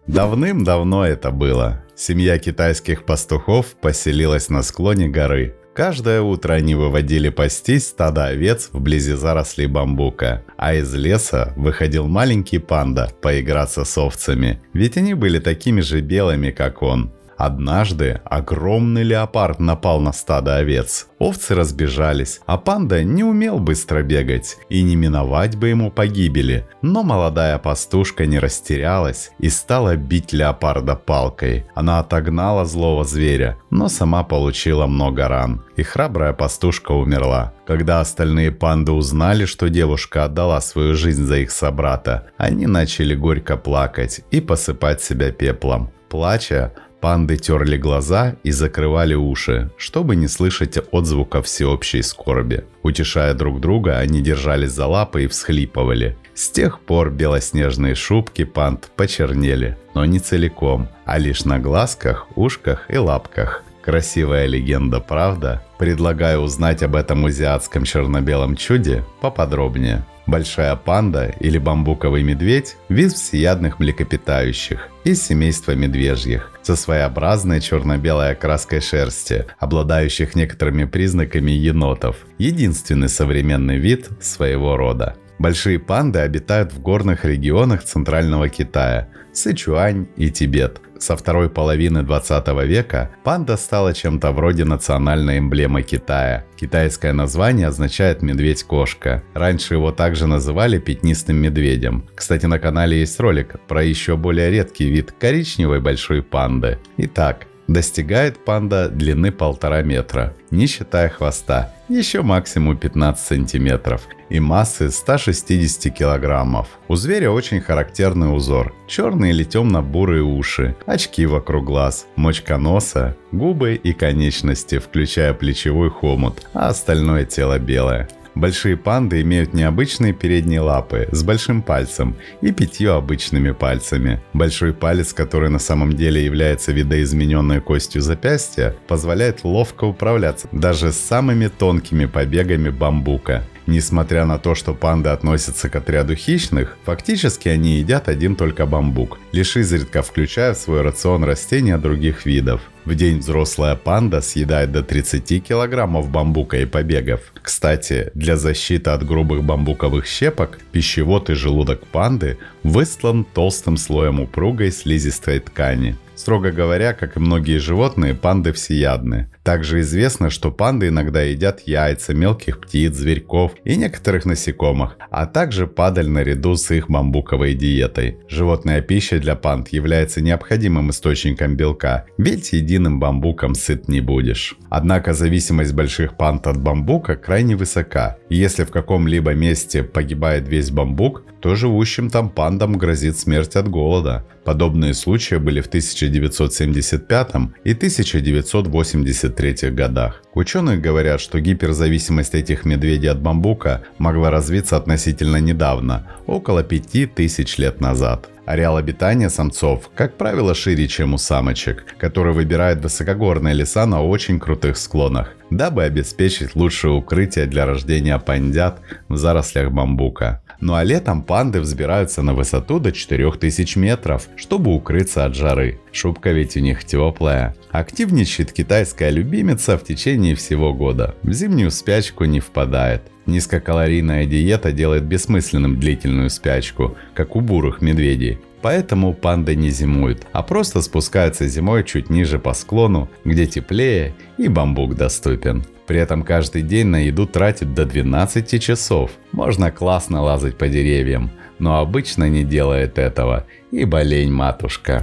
Давным-давно это было. Семья китайских пастухов поселилась на склоне горы. Каждое утро они выводили пастись стадо овец вблизи зарослей бамбука, а из леса выходил маленький панда поиграться с овцами, ведь они были такими же белыми, как он. Однажды огромный леопард напал на стадо овец. Овцы разбежались, а панда не умел быстро бегать, и не миновать бы ему погибели. Но молодая пастушка не растерялась и стала бить леопарда палкой. Она отогнала злого зверя, но сама получила много ран, и храбрая пастушка умерла. Когда остальные панды узнали, что девушка отдала свою жизнь за их собрата, они начали горько плакать и посыпать себя пеплом. Плача, панды терли глаза и закрывали уши, чтобы не слышать отзвука всеобщей скорби. Утешая друг друга, они держались за лапы и всхлипывали. С тех пор белоснежные шубки панд почернели, но не целиком, а лишь на глазках, ушках и лапках. Красивая легенда, правда? Предлагаю узнать об этом азиатском черно-белом чуде поподробнее. Большая панда или бамбуковый медведь – вид всеядных млекопитающих из семейства медвежьих, со своеобразной черно-белой окраской шерсти, обладающих некоторыми признаками енотов. Единственный современный вид своего рода. Большие панды обитают в горных регионах Центрального Китая, Сычуань и Тибет. Со второй половины 20 века панда стала чем-то вроде национальной эмблемы Китая. Китайское название означает «медведь-кошка». Раньше его также называли пятнистым медведем. Кстати, на канале есть ролик про еще более редкий вид коричневой большой панды. Итак, достигает панда длины 1,5 метра, не считая хвоста, еще максимум 15 сантиметров, и массы 160 килограммов. У зверя очень характерный узор: черные или темно-бурые уши, очки вокруг глаз, мочка носа, губы и конечности, включая плечевой хомут, а остальное тело белое. Большие панды имеют необычные передние лапы с большим пальцем и 5 обычными пальцами. Большой палец, который на самом деле является видоизмененной костью запястья, позволяет ловко управляться даже с самыми тонкими побегами бамбука. Несмотря на то, что панды относятся к отряду хищных, фактически они едят один только бамбук, лишь изредка включая в свой рацион растения других видов. В день взрослая панда съедает до 30 килограммов бамбука и побегов. Кстати, для защиты от грубых бамбуковых щепок пищевод и желудок панды выстлан толстым слоем упругой слизистой ткани. Строго говоря, как и многие животные, панды всеядны. Также известно, что панды иногда едят яйца, мелких птиц, зверьков и некоторых насекомых, а также падаль наряду с их бамбуковой диетой. Животная пища для панд является необходимым источником белка, ведь единым бамбуком сыт не будешь. Однако зависимость больших панд от бамбука крайне высока, и если в каком-либо месте погибает весь бамбук, то живущим там пандам грозит смерть от голода. Подобные случаи были в 1975 и 1983 годах. Ученые говорят, что гиперзависимость этих медведей от бамбука могла развиться относительно недавно, около 5000 лет назад. Ареал обитания самцов, как правило, шире, чем у самочек, которые выбирают высокогорные леса на очень крутых склонах, дабы обеспечить лучшее укрытие для рождения пандят в зарослях бамбука. Ну а летом панды взбираются на высоту до 4000 метров, чтобы укрыться от жары. Шубка ведь у них теплая. Активничает китайская любимица в течение всего года. В зимнюю спячку не впадает. Низкокалорийная диета делает бессмысленным длительную спячку, как у бурых медведей. Поэтому панды не зимуют, а просто спускаются зимой чуть ниже по склону, где теплее и бамбук доступен. При этом каждый день на еду тратят до 12 часов. Можно классно лазать по деревьям, но обычно не делает этого, ибо лень матушка.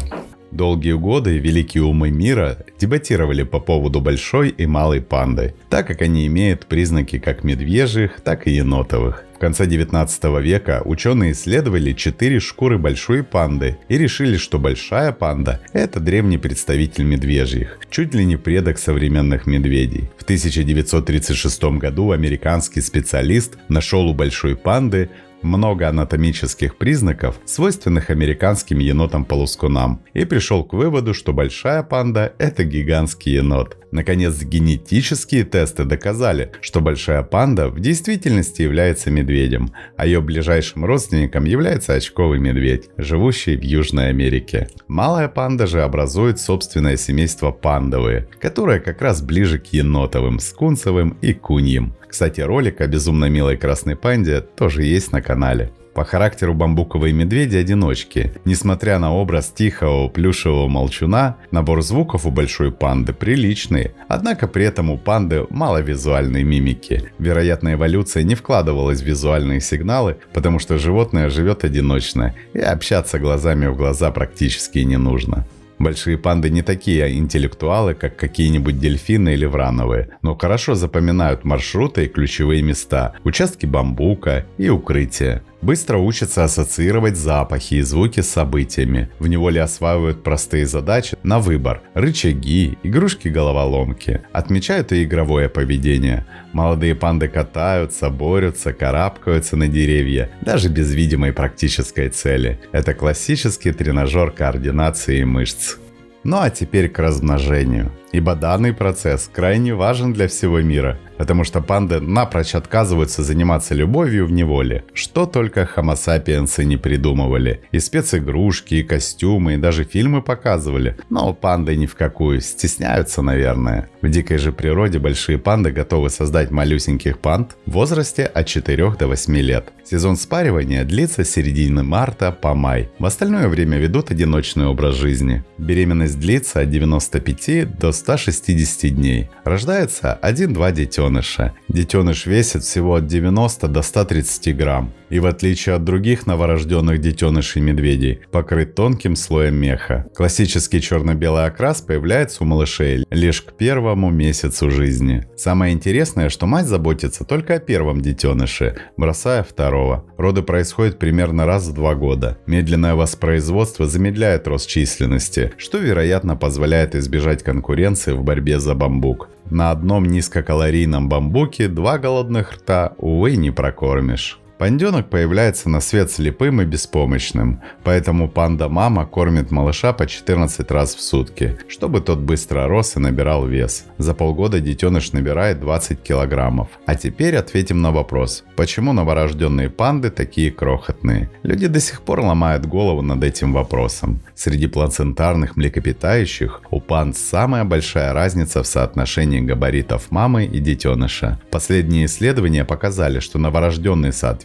Долгие годы великие умы мира дебатировали по поводу большой и малой панды, так как они имеют признаки как медвежьих, так и енотовых. В конце 19 века ученые исследовали 4 шкуры большой панды и решили, что большая панда – это древний представитель медвежьих, чуть ли не предок современных медведей. В 1936 году американский специалист нашел у большой панды много анатомических признаков, свойственных американским енотам-полускунам, и пришел к выводу, что большая панда – это гигантский енот. Наконец, генетические тесты доказали, что большая панда в действительности является медведем, а ее ближайшим родственником является очковый медведь, живущий в Южной Америке. Малая панда же образует собственное семейство пандовые, которое как раз ближе к енотовым, скунсовым и куньим. Кстати, ролик о безумно милой красной панде тоже есть на канале. По характеру бамбуковые медведи одиночки. Несмотря на образ тихого плюшевого молчуна, набор звуков у большой панды приличный. Однако при этом у панды мало визуальной мимики. Вероятно, эволюция не вкладывалась в визуальные сигналы, потому что животное живет одиночно, и общаться глазами в глаза практически не нужно. Большие панды не такие интеллектуалы, как какие-нибудь дельфины или врановые, но хорошо запоминают маршруты и ключевые места, участки бамбука и укрытия. Быстро учатся ассоциировать запахи и звуки с событиями. В неволе осваивают простые задачи на выбор, рычаги, игрушки-головоломки. Отмечают и игровое поведение. Молодые панды катаются, борются, карабкаются на деревья, даже без видимой практической цели. Это классический тренажер координации мышц. Ну а теперь к размножению. Ибо данный процесс крайне важен для всего мира, потому что панды напрочь отказываются заниматься любовью в неволе. Что только Homo sapiens не придумывали. И специгрушки, и костюмы, и даже фильмы показывали. Но панды ни в какую, стесняются, наверное. В дикой же природе большие панды готовы создать малюсеньких панд в возрасте от 4 до 8 лет. Сезон спаривания длится с середины марта по май. В остальное время ведут одиночный образ жизни. Беременность длится от 95 до 160 дней. Рождается 1-2 детеныша. Детеныш весит всего от 90 до 130 грамм. И в отличие от других новорожденных детенышей медведей, покрыт тонким слоем меха. Классический черно-белый окрас появляется у малышей лишь к первому месяцу жизни. Самое интересное, что мать заботится только о первом детеныше, бросая второго. Роды происходят примерно раз в 2 года. Медленное воспроизводство замедляет рост численности, что, вероятно, позволяет избежать конкуренции в борьбе за бамбук. На одном низкокалорийном бамбуке 2 голодных рта, увы, не прокормишь. Панденок появляется на свет слепым и беспомощным, поэтому панда-мама кормит малыша по 14 раз в сутки, чтобы тот быстро рос и набирал вес. За полгода детеныш набирает 20 килограммов. А теперь ответим на вопрос, почему новорожденные панды такие крохотные? Люди до сих пор ломают голову над этим вопросом. Среди плацентарных млекопитающих у панд самая большая разница в соотношении габаритов мамы и детеныша. Последние исследования показали, что новорожденные соответствуют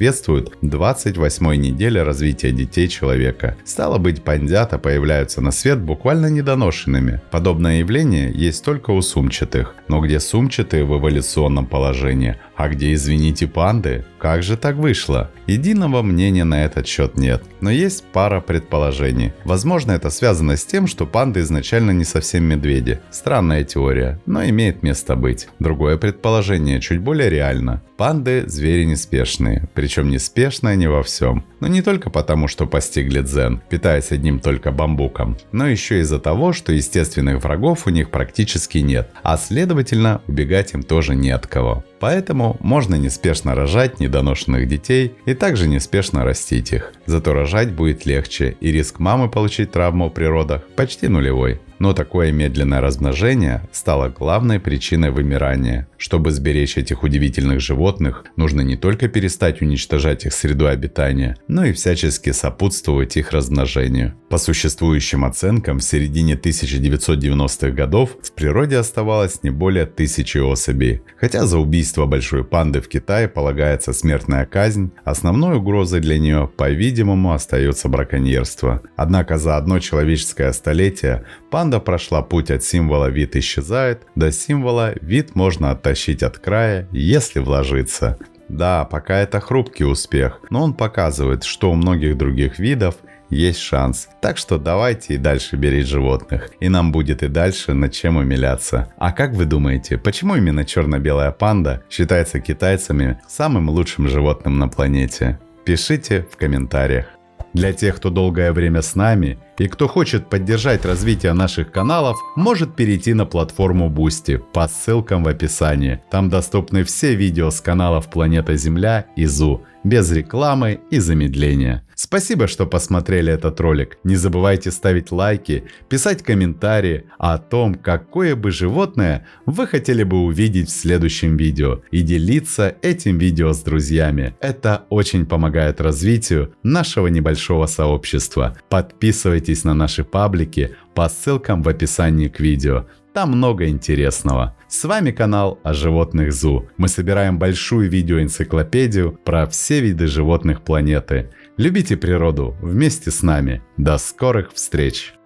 28-й неделе развития детей человека. Стало быть, пандята появляются на свет буквально недоношенными. Подобное явление есть только у сумчатых. Но где сумчатые в эволюционном положении? А где, извините, панды? Как же так вышло? Единого мнения на этот счет нет. Но есть пара предположений. Возможно, это связано с тем, что панды изначально не совсем медведи. Странная теория, но имеет место быть. Другое предположение чуть более реально. Панды – звери неспешные. Причем неспешные не во всем. Но не только потому, что постигли дзен, питаясь одним только бамбуком, но еще из-за того, что естественных врагов у них практически нет, а следовательно, убегать им тоже не от кого. Поэтому можно неспешно рожать недоношенных детей и также неспешно растить их. Зато рожать будет легче, и риск мамы получить травму при родах почти нулевой. Но такое медленное размножение стало главной причиной вымирания. Чтобы сберечь этих удивительных животных, нужно не только перестать уничтожать их среду обитания, но и всячески сопутствовать их размножению. По существующим оценкам, в середине 1990-х годов в природе оставалось не более 1000 особей. Хотя за убийство большой панды в Китае полагается смертная казнь, основной угрозой для нее, по-видимому, остается браконьерство. Однако за одно человеческое столетие панда прошла путь от символа «вид исчезает» до символа «вид можно оттащить от края, если вложиться». Да, пока это хрупкий успех, но он показывает, что у многих других видов есть шанс. Так что давайте и дальше беречь животных, и нам будет и дальше над чем умиляться. А как вы думаете, почему именно черно-белая панда считается китайцами самым лучшим животным на планете? Пишите в комментариях. Для тех, кто долгое время с нами И кто хочет поддержать развитие наших каналов, может перейти на платформу Boosty по ссылкам в описании. Там доступны все видео с каналов Планета Земля и ЗУ, без рекламы и замедления. Спасибо, что посмотрели этот ролик. Не забывайте ставить лайки, писать комментарии о том, какое бы животное вы хотели бы увидеть в следующем видео, и делиться этим видео с друзьями. Это очень помогает развитию нашего небольшого сообщества. Подписывайтесь на наши паблики по ссылкам в описании к видео. Там много интересного. С вами канал о животных ЗУ. Мы собираем большую видеоэнциклопедию про все виды животных планеты. Любите природу вместе с нами. До скорых встреч!